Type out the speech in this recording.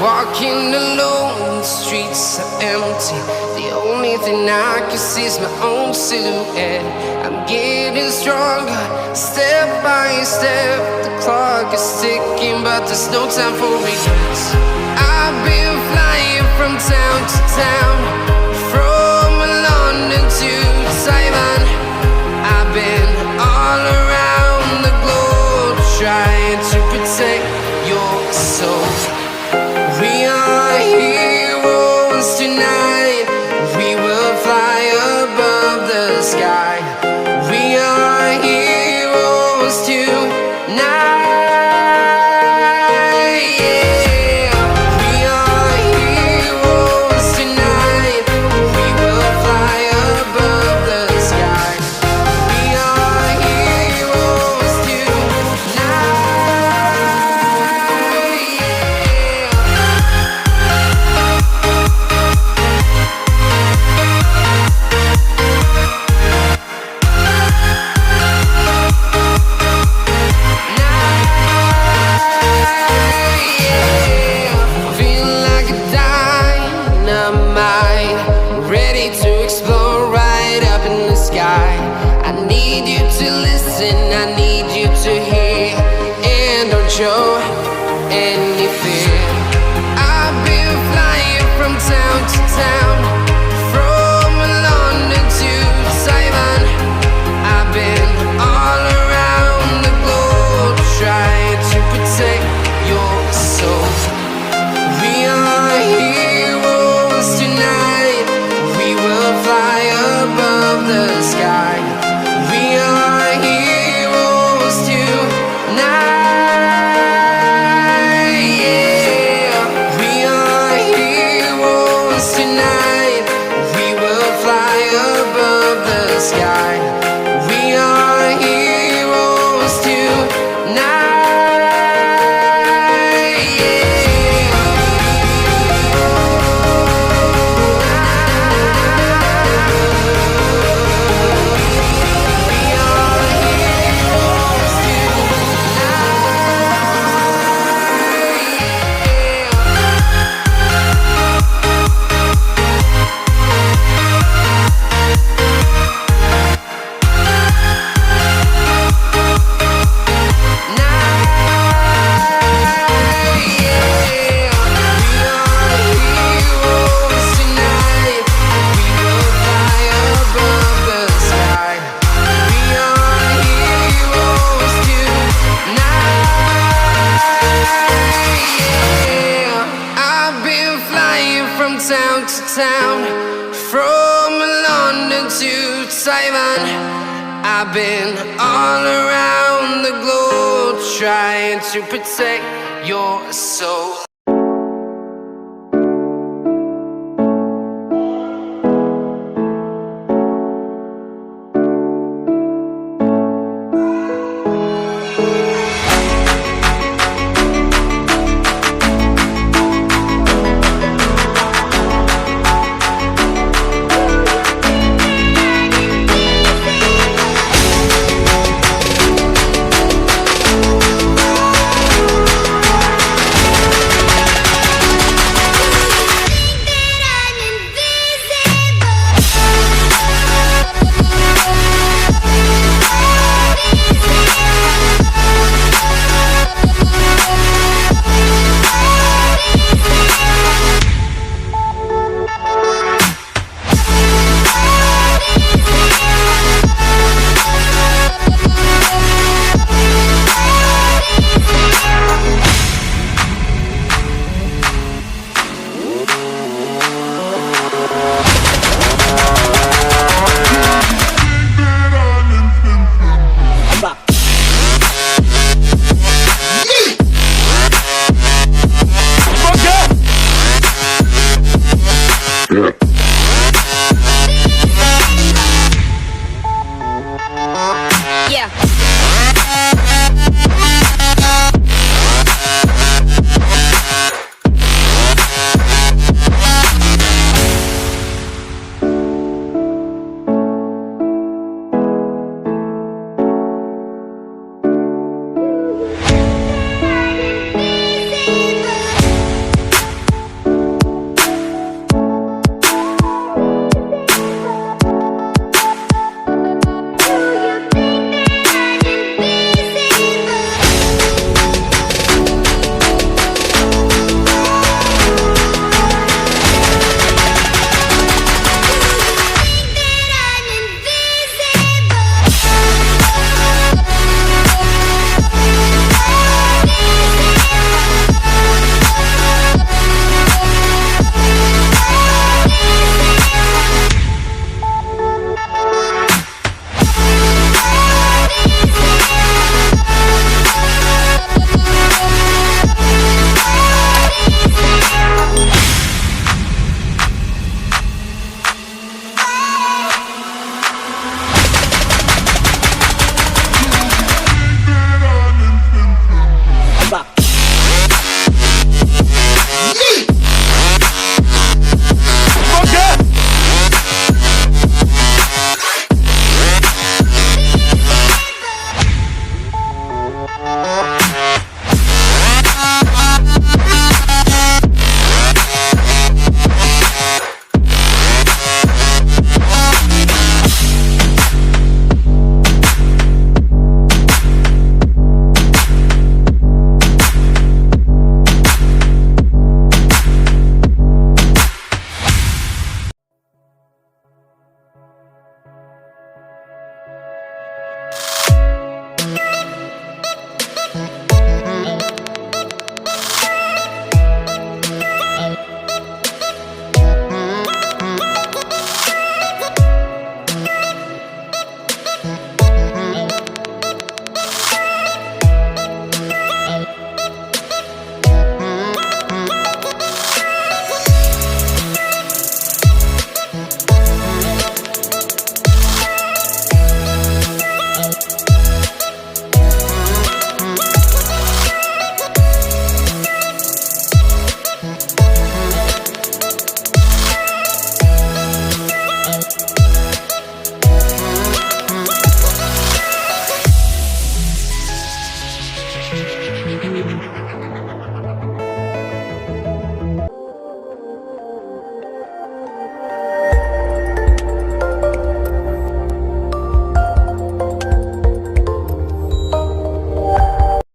Walking alone, the streets are empty. The only thing I can see is my own silhouette. I'm getting stronger, step by step. The clock is ticking, but there's no time for regrets. I've been flying from town to town, from London to Taiwan. I've been all around the globe, trying to protect your soul. We are heroes tonight. We will fly above the sky. We are heroes tonight. Yeah. We are heroes tonight. We will fly above the sky. We are heroes tonight. Now show any fear. I've been flying from town to town, from London to Taiwan. I've been all around the globe trying to protect your soul. We are heroes tonight. We will fly above the sky. We are heroes tonight. Yeah. We are heroes tonight. We will fly above the sky. We are heroes tonight. Town to town, from London to Taiwan. I've been all around the globe trying to protect your soul.